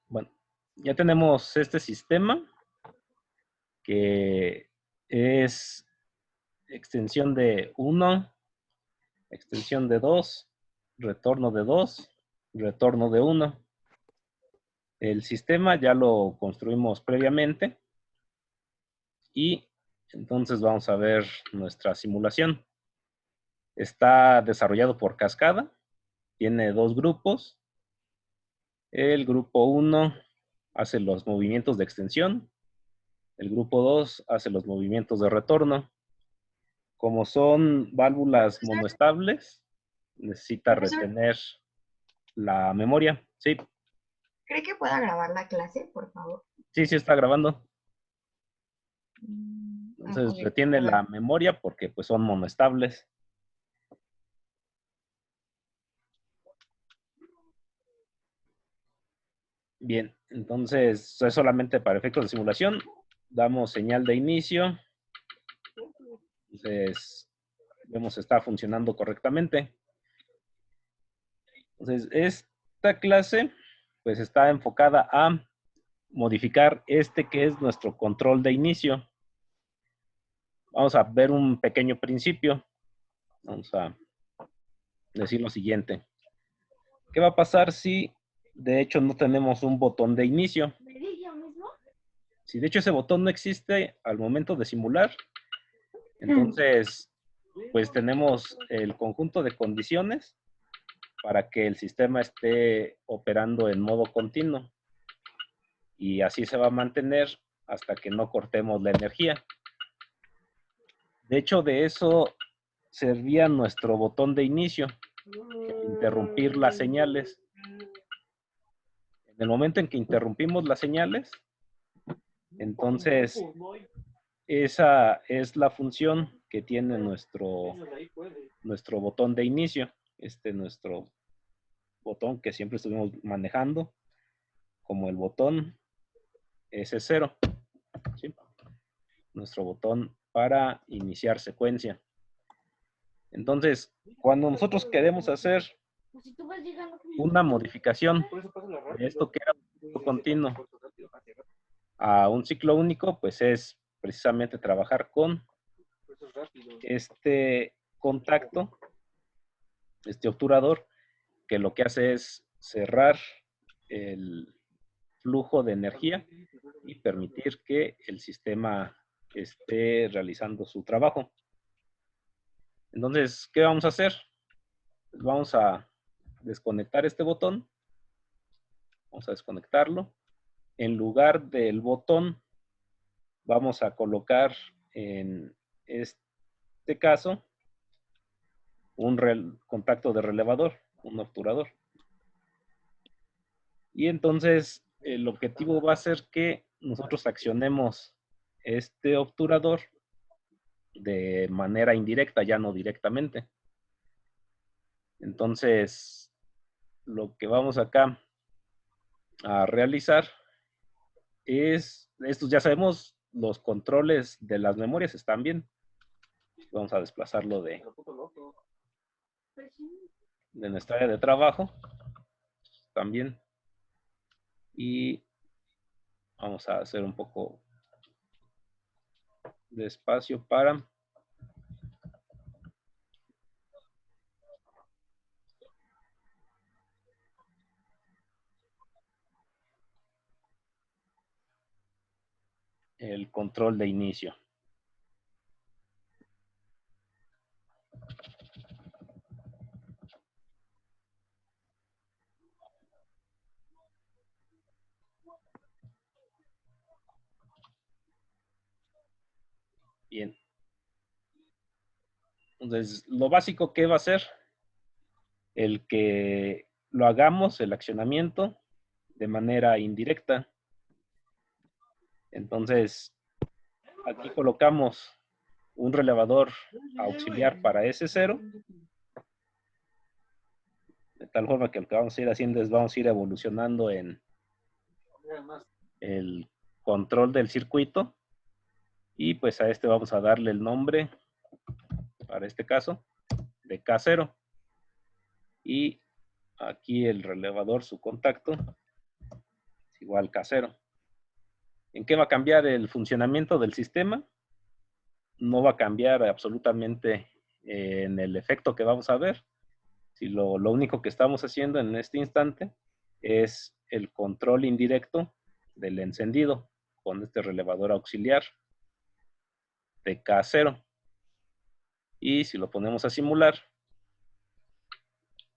Bueno, ya tenemos este sistema que es extensión de 1, extensión de 2, retorno de 2, retorno de 1. El sistema ya lo construimos previamente y entonces vamos a ver nuestra simulación. Está desarrollado por cascada, tiene dos grupos. El grupo 1 hace los movimientos de extensión, el grupo 2 hace los movimientos de retorno. Como son válvulas Profesor, monoestables, necesita profesor, retener la memoria. Sí, ¿cree que pueda grabar la clase, por favor? sí está grabando. Ok, Entonces retiene la perdón. memoria porque pues son monoestables. Bien, entonces es solamente para efectos de simulación. Damos señal de inicio. Entonces vemos si está funcionando correctamente. Entonces esta clase pues está enfocada a modificar este que es nuestro control de inicio. Vamos a ver un pequeño principio. Vamos a decir lo siguiente. ¿Qué va a pasar si de hecho no tenemos un botón de inicio? Si de hecho ese botón no existe al momento de simular, entonces pues tenemos el conjunto de condiciones para que el sistema esté operando en modo continuo y así se va a mantener hasta que no cortemos la energía. De hecho, de eso servía nuestro botón de inicio, interrumpir las señales. En el momento en que interrumpimos las señales, entonces esa es la función que tiene nuestro botón de inicio, nuestro botón que siempre estuvimos manejando como el botón S0, ¿sí? Nuestro botón para iniciar secuencia. Entonces, cuando nosotros queremos hacer una modificación de esto que era un ciclo continuo a un ciclo único, pues es precisamente trabajar con este contacto, este obturador, que lo que hace es cerrar el flujo de energía y permitir que el sistema esté realizando su trabajo. Entonces, ¿qué vamos a hacer? Pues vamos a desconectar este botón. Vamos a desconectarlo. En lugar del botón, vamos a colocar en este caso un contacto de relevador, un obturador. Y entonces el objetivo va a ser que nosotros accionemos este obturador de manera indirecta, ya no directamente. Entonces, lo que vamos acá a realizar es, estos ya sabemos, los controles de las memorias están bien. Vamos a desplazarlo de nuestra área de trabajo también. Y vamos a hacer un poco de espacio para el control de inicio. Bien. Entonces, lo básico que va a ser el que lo hagamos, el accionamiento, de manera indirecta. Entonces, aquí colocamos un relevador auxiliar para S0, de tal forma que lo que vamos a ir haciendo es vamos a ir evolucionando en el control del circuito y pues a este vamos a darle el nombre, para este caso, de K0 y aquí el relevador, su contacto, es igual K0. ¿En qué va a cambiar el funcionamiento del sistema? No va a cambiar absolutamente en el efecto que vamos a ver. Si lo único que estamos haciendo en este instante es el control indirecto del encendido con este relevador auxiliar de K0. Y si lo ponemos a simular,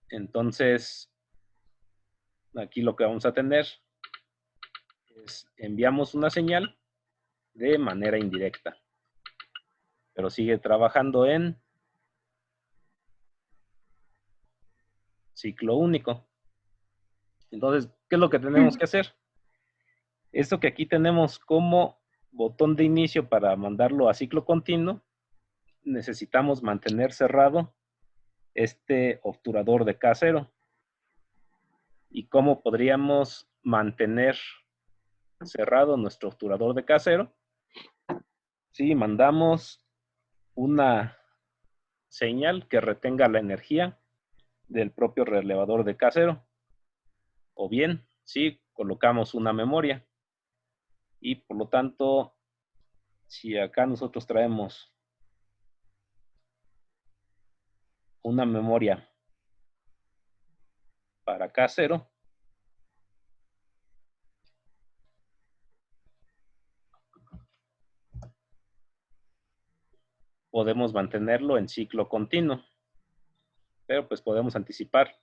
entonces aquí lo que vamos a tener es enviamos una señal de manera indirecta, pero sigue trabajando en ciclo único. Entonces, ¿qué es lo que tenemos que hacer? Esto que aquí tenemos como botón de inicio para mandarlo a ciclo continuo, necesitamos mantener cerrado este obturador de K0. ¿Y cómo podríamos mantener cerrado nuestro obturador de K0? Si mandamos una señal que retenga la energía del propio relevador de K0. O bien, si colocamos una memoria. Y por lo tanto, si acá nosotros traemos una memoria para K0, podemos mantenerlo en ciclo continuo. Pero pues podemos anticipar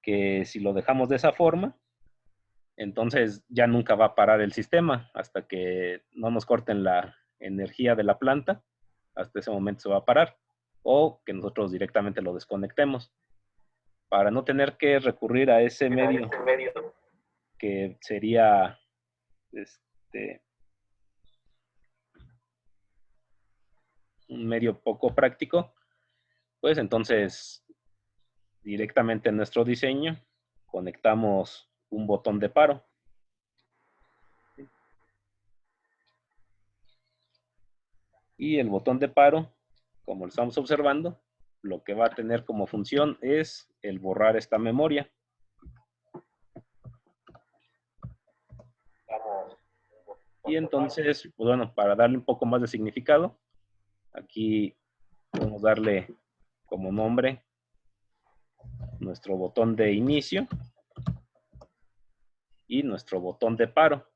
que si lo dejamos de esa forma, entonces ya nunca va a parar el sistema hasta que no nos corten la energía de la planta. Hasta ese momento se va a parar, o que nosotros directamente lo desconectemos para no tener que recurrir a ese medio que sería un medio poco práctico. Pues entonces directamente en nuestro diseño conectamos un botón de paro. Y el botón de paro, como lo estamos observando, lo que va a tener como función es el borrar esta memoria. Y entonces, pues bueno, para darle un poco más de significado, aquí podemos darle como nombre nuestro botón de inicio y nuestro botón de paro.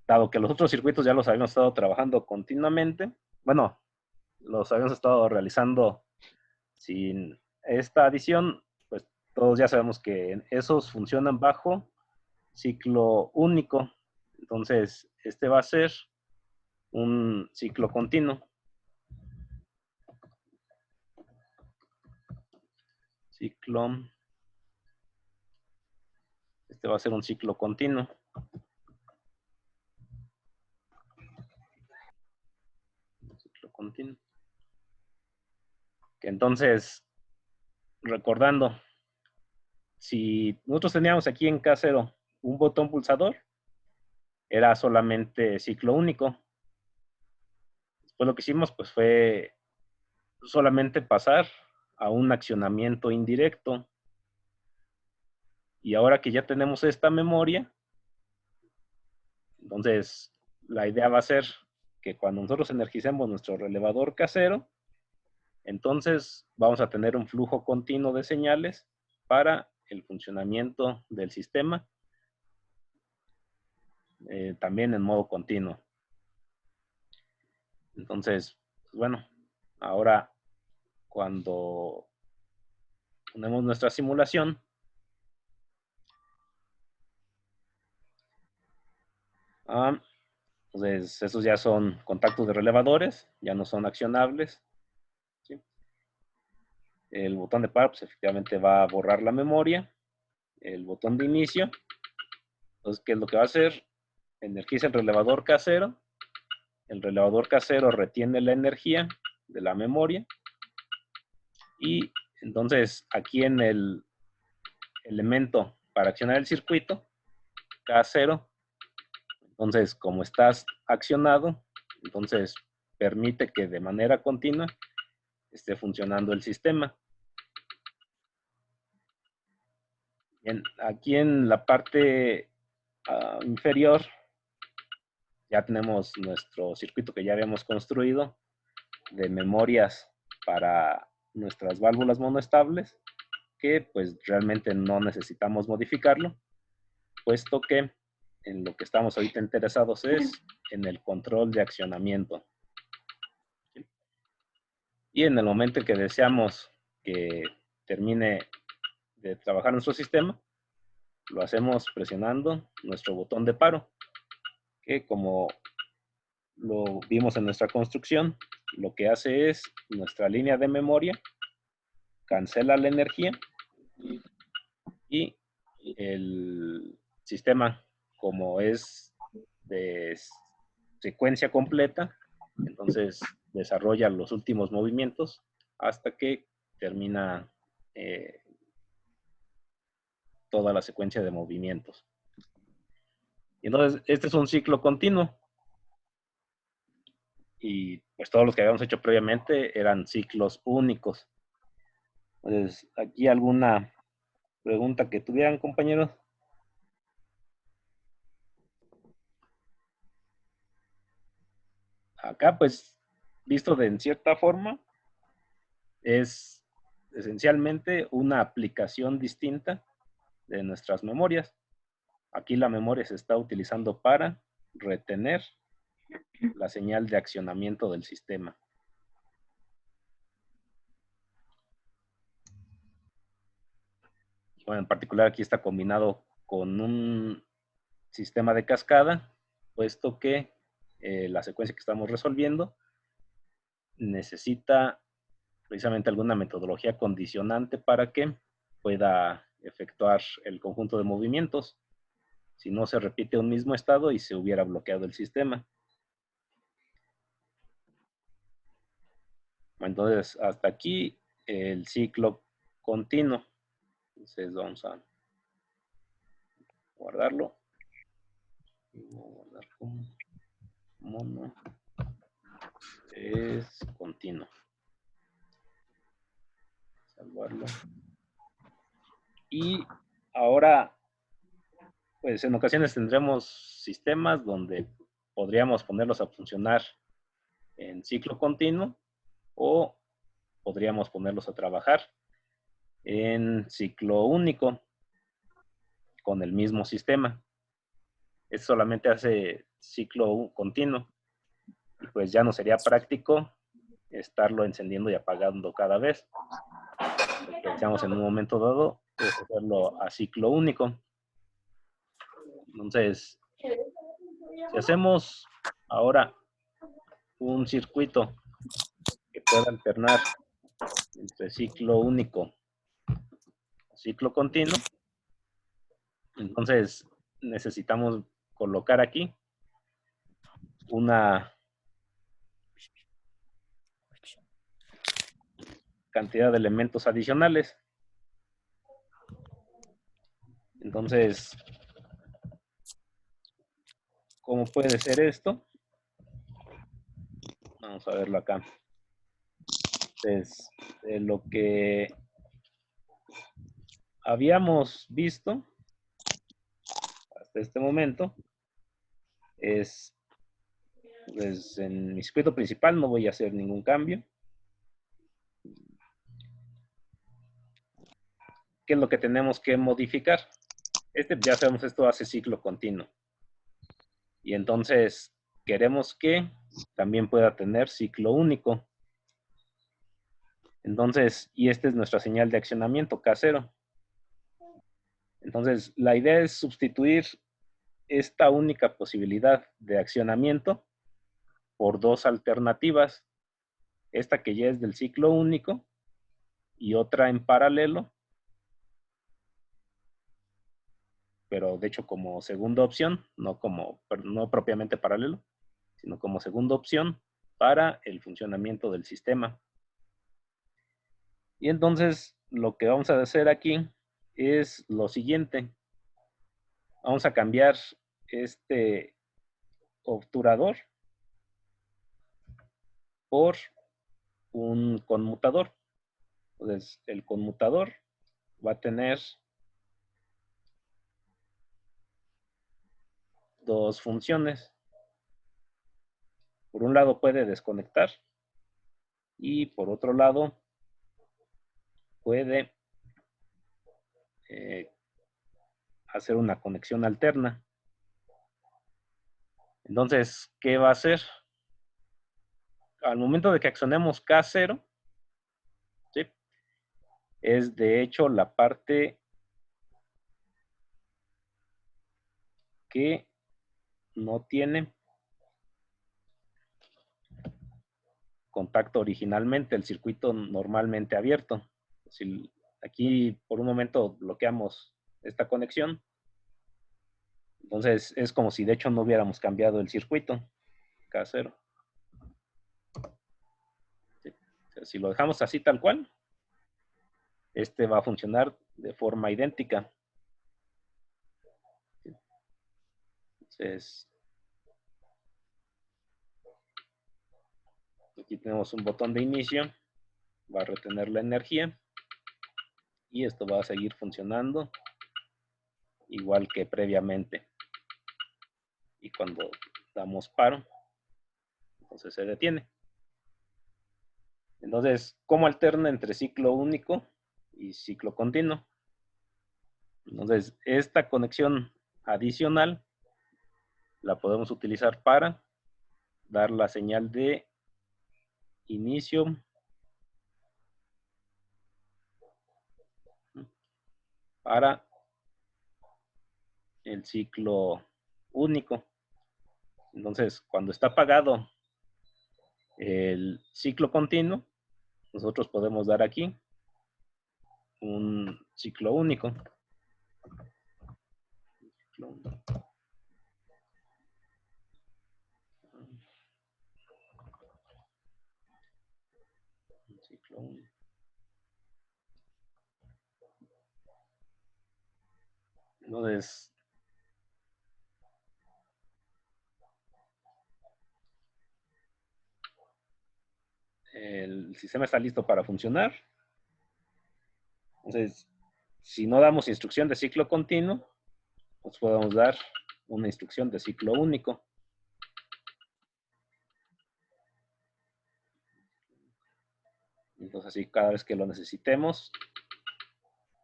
Dado que los otros circuitos ya los habíamos estado trabajando continuamente, bueno, los habíamos estado realizando sin esta adición, pues todos ya sabemos que esos funcionan bajo ciclo único. Entonces, este va a ser un ciclo continuo. Este va a ser un ciclo continuo. Que entonces, recordando, si nosotros teníamos aquí en K0 un botón pulsador, era solamente ciclo único. Después lo que hicimos pues fue solamente pasar a un accionamiento indirecto. Y ahora que ya tenemos esta memoria, entonces la idea va a ser que cuando nosotros energicemos nuestro relevador K0, entonces vamos a tener un flujo continuo de señales para el funcionamiento del sistema, también en modo continuo. Entonces, bueno, ahora cuando ponemos nuestra simulación, entonces esos ya son contactos de relevadores, ya no son accionables. ¿Sí? El botón de paro, pues efectivamente va a borrar la memoria. El botón de inicio, entonces, ¿qué es lo que va a hacer? Energiza el relevador K0. El relevador K0 retiene la energía de la memoria. Y entonces aquí en el elemento para accionar el circuito, K0, entonces como estás accionado, entonces permite que de manera continua esté funcionando el sistema. Bien, aquí en la parte inferior ya tenemos nuestro circuito que ya habíamos construido de memorias para nuestras válvulas monoestables, que pues realmente no necesitamos modificarlo, puesto que en lo que estamos ahorita interesados es en el control de accionamiento. Y en el momento en que deseamos que termine de trabajar nuestro sistema, lo hacemos presionando nuestro botón de paro, que como lo vimos en nuestra construcción, lo que hace es nuestra línea de memoria cancela la energía y el sistema, como es de secuencia completa, entonces desarrolla los últimos movimientos hasta que termina toda la secuencia de movimientos. Y entonces este es un ciclo continuo. Y pues todos los que habíamos hecho previamente eran ciclos únicos. Entonces, aquí alguna pregunta que tuvieran, compañeros. Acá, pues, visto de en cierta forma, es esencialmente una aplicación distinta de nuestras memorias. Aquí la memoria se está utilizando para retener la señal de accionamiento del sistema. Bueno, en particular aquí está combinado con un sistema de cascada, puesto que la secuencia que estamos resolviendo necesita precisamente alguna metodología condicionante para que pueda efectuar el conjunto de movimientos. Si no, se repite un mismo estado y se hubiera bloqueado el sistema. Entonces, hasta aquí el ciclo continuo. Entonces, vamos a guardarlo. Voy a guardar como mono. Es continuo. Salvarlo. Y ahora, pues en ocasiones tendremos sistemas donde podríamos ponerlos a funcionar en ciclo continuo o podríamos ponerlos a trabajar en ciclo único con el mismo sistema. Esto solamente hace ciclo continuo y pues ya no sería práctico estarlo encendiendo y apagando cada vez. Lo que deseamos en un momento dado es hacerlo a ciclo único. Entonces, si hacemos ahora un circuito que pueda alternar entre ciclo único y ciclo continuo, entonces necesitamos colocar aquí una cantidad de elementos adicionales. Entonces, ¿cómo puede ser esto? Vamos a verlo acá. Entonces, lo que habíamos visto hasta este momento es, pues en mi circuito principal no voy a hacer ningún cambio. ¿Qué es lo que tenemos que modificar? Ya sabemos, esto hace ciclo continuo. Y entonces queremos que también pueda tener ciclo único. Entonces, y esta es nuestra señal de accionamiento K0. Entonces, la idea es sustituir esta única posibilidad de accionamiento por dos alternativas. Esta que ya es del ciclo único y otra en paralelo, pero de hecho como segunda opción, no propiamente paralelo, sino como segunda opción para el funcionamiento del sistema. Y entonces lo que vamos a hacer aquí es lo siguiente. Vamos a cambiar este obturador por un conmutador. Entonces, el conmutador va a tener dos funciones. Por un lado puede desconectar y por otro lado puede hacer una conexión alterna. Entonces, ¿qué va a hacer? Al momento de que accionemos K0, ¿sí?, es de hecho la parte que no tiene contacto originalmente, el circuito normalmente abierto. Si aquí por un momento bloqueamos esta conexión, entonces es como si de hecho no hubiéramos cambiado el circuito K0. ¿Sí? O sea, si lo dejamos así tal cual, este va a funcionar de forma idéntica. Entonces, aquí tenemos un botón de inicio, va a retener la energía y esto va a seguir funcionando igual que previamente. Y cuando damos paro, entonces se detiene. Entonces, ¿cómo alterna entre ciclo único y ciclo continuo? Entonces, esta conexión adicional la podemos utilizar para dar la señal de inicio para el ciclo único. Entonces, cuando está apagado el ciclo continuo, nosotros podemos dar aquí un ciclo único. Ciclo único. Entonces, el sistema está listo para funcionar. Entonces, si no damos instrucción de ciclo continuo, pues podemos dar una instrucción de ciclo único. Entonces, así cada vez que lo necesitemos,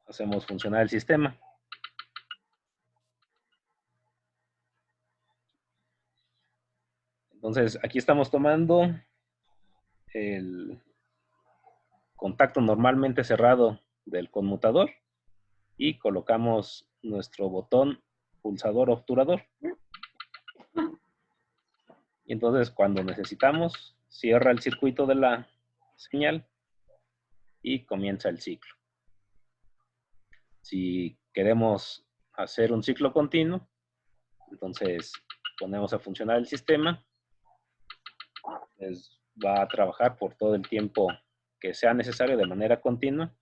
hacemos funcionar el sistema. Entonces, aquí estamos tomando el contacto normalmente cerrado del conmutador y colocamos nuestro botón pulsador obturador. Y entonces, cuando necesitamos, cierra el circuito de la señal y comienza el ciclo. Si queremos hacer un ciclo continuo, entonces ponemos a funcionar el sistema, pues va a trabajar por todo el tiempo que sea necesario de manera continua.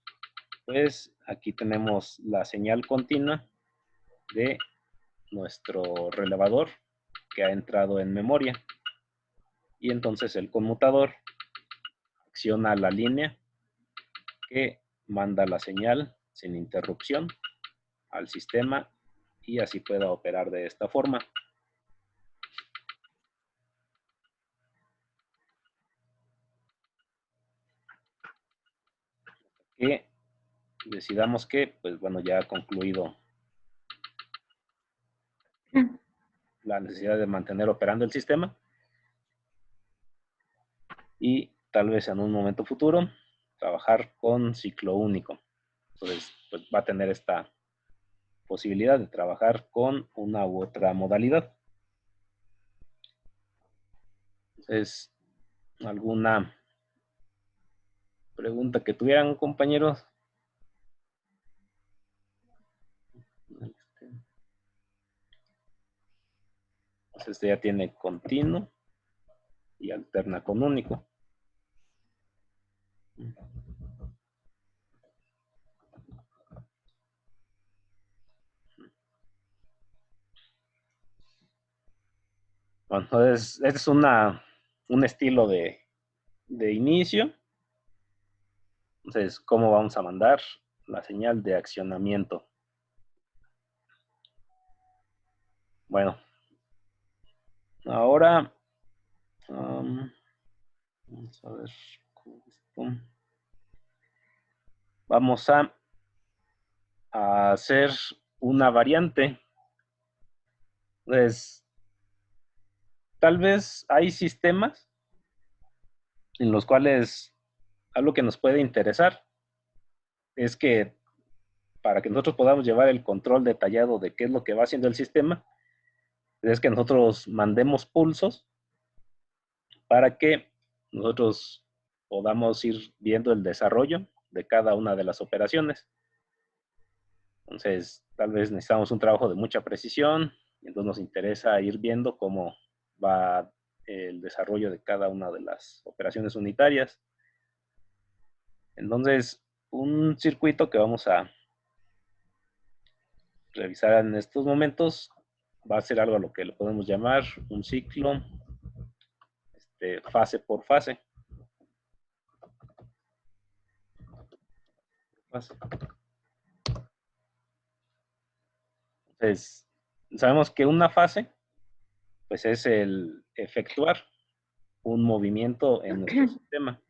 Pues aquí tenemos la señal continua de nuestro relevador que ha entrado en memoria. Y entonces el conmutador acciona la línea que manda la señal sin interrupción al sistema y así pueda operar de esta forma. Que decidamos que, pues bueno, ya ha concluido la necesidad de mantener operando el sistema y tal vez en un momento futuro trabajar con ciclo único. Entonces, pues va a tener esta posibilidad de trabajar con una u otra modalidad. Entonces, ¿alguna pregunta que tuvieran, compañeros? Entonces, este ya tiene continuo y alterna con único. Bueno, entonces, este es un estilo de inicio. Entonces, ¿cómo vamos a mandar la señal de accionamiento? Bueno, ahora vamos a ver esto. Vamos a hacer una variante. Pues, tal vez hay sistemas en los cuales algo que nos puede interesar es que para que nosotros podamos llevar el control detallado de qué es lo que va haciendo el sistema, es que nosotros mandemos pulsos para que nosotros podamos ir viendo el desarrollo de cada una de las operaciones. Entonces, tal vez necesitamos un trabajo de mucha precisión, y entonces nos interesa ir viendo cómo va el desarrollo de cada una de las operaciones unitarias. Entonces, un circuito que vamos a revisar en estos momentos va a ser algo a lo que le podemos llamar un ciclo fase por fase. Entonces, sabemos que una fase pues es el efectuar un movimiento en nuestro sistema.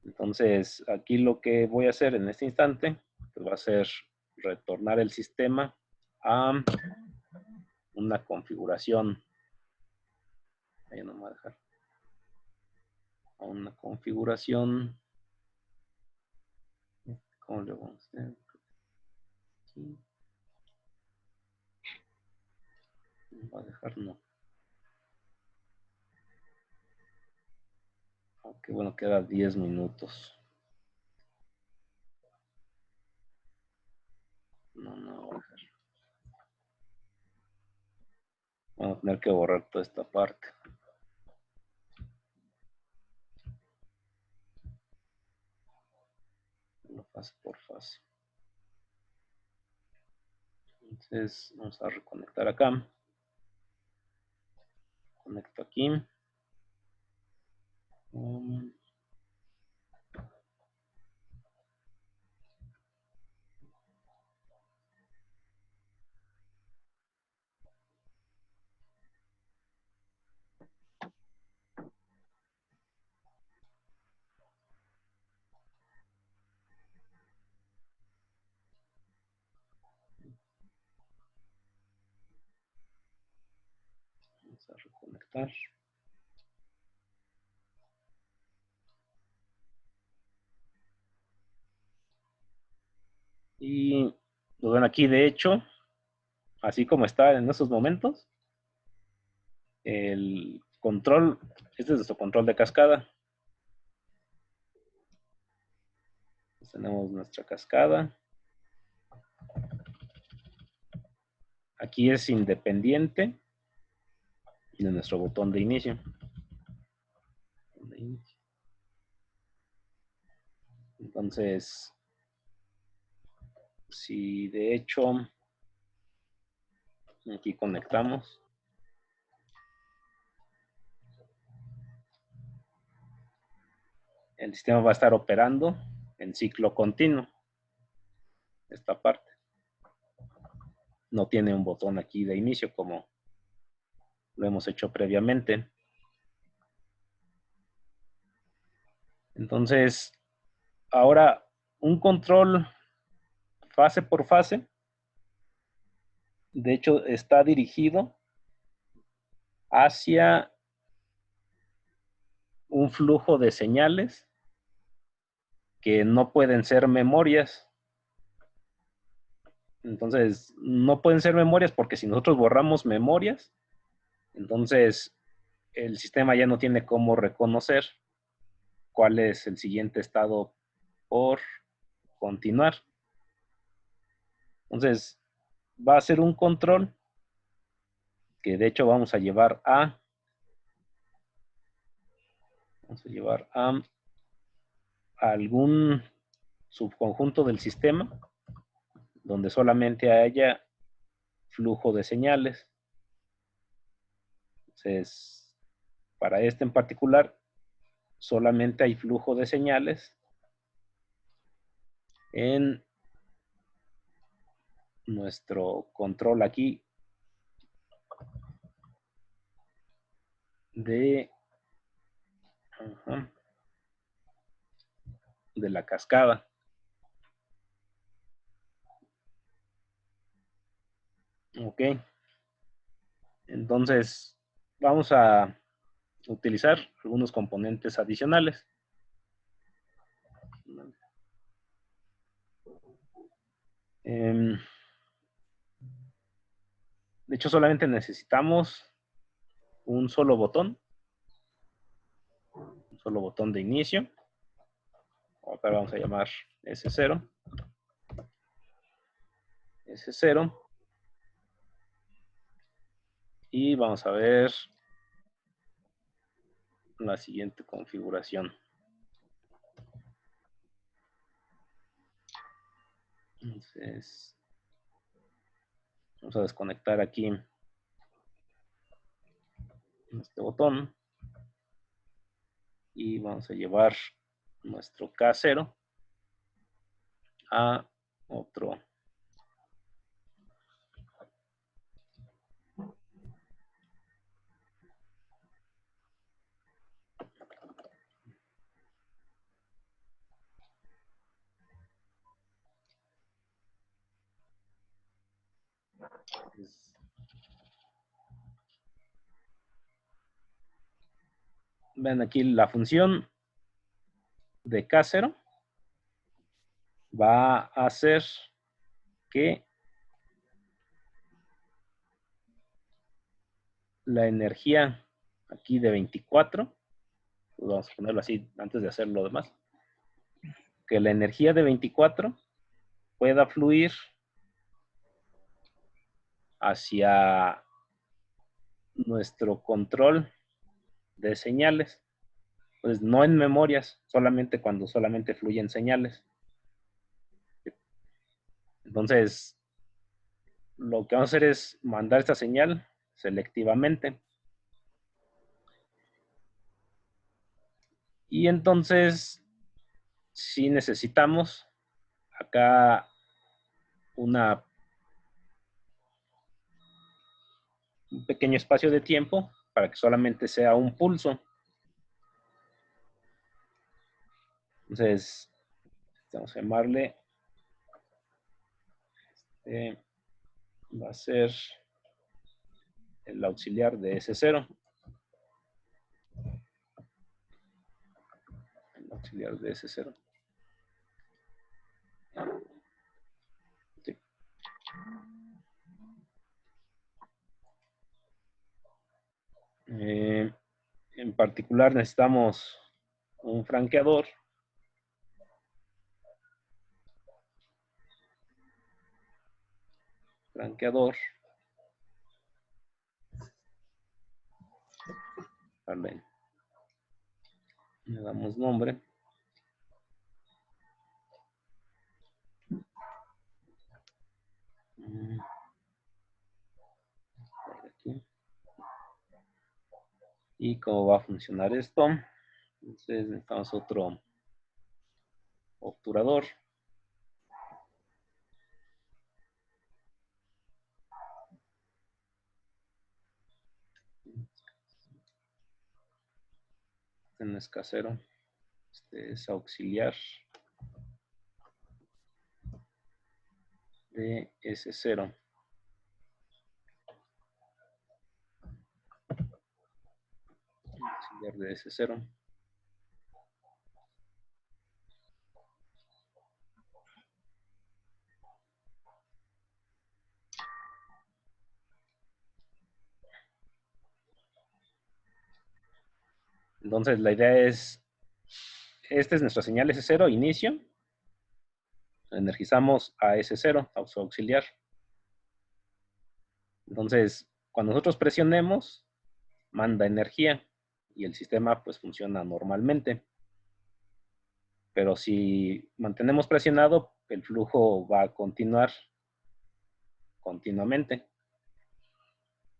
Entonces, aquí lo que voy a hacer en este instante pues va a ser retornar el sistema a una configuración. Ahí no me va a dejar. A una configuración. ¿Cómo le vamos a hacer? Aquí. No va a dejar, no. Aunque bueno, queda 10 minutos. No, no va a dejar. Vamos a tener que borrar toda esta parte. Fase por fase. Entonces vamos a reconectar acá. Conecto aquí. Vamos a reconectar. Y pues bueno, aquí de hecho, así como está en esos momentos, el control, este es nuestro control de cascada. Pues tenemos nuestra cascada. Aquí es independiente de nuestro botón de inicio. Entonces, si de hecho aquí conectamos, el sistema va a estar operando en ciclo continuo. Esta parte no tiene un botón aquí de inicio como lo hemos hecho previamente. Entonces, ahora un control fase por fase, de hecho, está dirigido hacia un flujo de señales que no pueden ser memorias. Entonces, no pueden ser memorias porque si nosotros borramos memorias, entonces el sistema ya no tiene cómo reconocer cuál es el siguiente estado por continuar. Entonces, va a ser un control que de hecho vamos a llevar a algún subconjunto del sistema donde solamente haya flujo de señales. Entonces, para este en particular, solamente hay flujo de señales en nuestro control aquí de la cascada. Ok. Entonces, vamos a utilizar algunos componentes adicionales. De hecho, solamente necesitamos un solo botón de inicio. Acá vamos a llamar S0. S0. Y vamos a ver la siguiente configuración. Entonces, vamos a desconectar aquí este botón y vamos a llevar nuestro K0 a otro. Ven aquí la función de K0 va a hacer que la energía aquí de 24, vamos a ponerlo así antes de hacer lo demás, que la energía de 24 pueda fluir hacia nuestro control de señales. Pues no en memorias, solamente cuando solamente fluyen señales. Entonces, lo que vamos a hacer es mandar esta señal selectivamente. Y entonces, si necesitamos acá un pequeño espacio de tiempo para que solamente sea un pulso. Entonces, vamos a llamarle, va a ser el auxiliar de S0. El auxiliar de S0. Sí. En particular necesitamos un franqueador. Vale. Le damos nombre. Aquí. Y cómo va a funcionar esto. Entonces necesitamos otro obturador. Este no es casero. Este es auxiliar de S0. Auxiliar de S0. Entonces la idea es, esta es nuestra señal S0, inicio. Energizamos a S0, a su auxiliar. Entonces, cuando nosotros presionemos, manda energía y el sistema pues funciona normalmente. Pero si mantenemos presionado, el flujo va a continuar continuamente.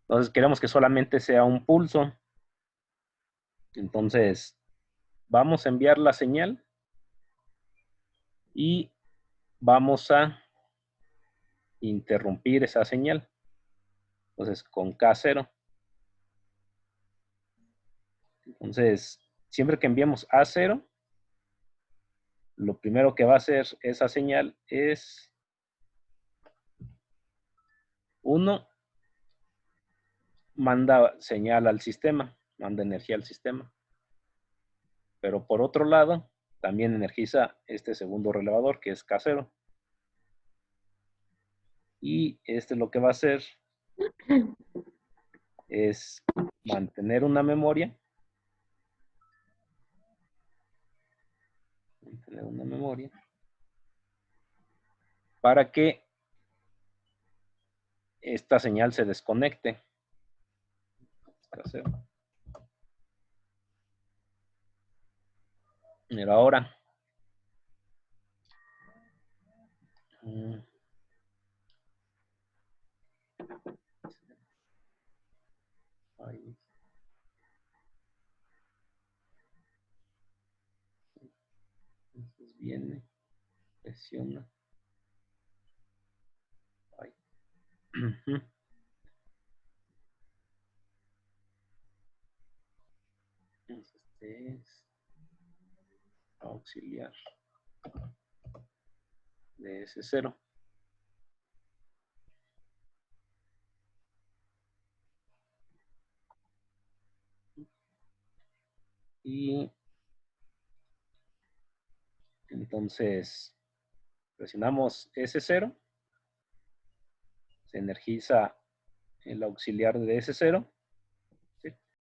Entonces queremos que solamente sea un pulso. Entonces vamos a enviar la señal y vamos a interrumpir esa señal. Entonces, con K0. Entonces, siempre que enviemos A0, lo primero que va a hacer esa señal es 1, manda señal al sistema, manda energía al sistema. Pero por otro lado, también energiza este segundo relevador, que es K0. Y este lo que va a hacer es mantener una memoria. Para que esta señal se desconecte. Pero ahora, ahí. Entonces viene, presiona. Ahí. Entonces, este es auxiliar de S0. Y entonces presionamos S0, se energiza el auxiliar de S0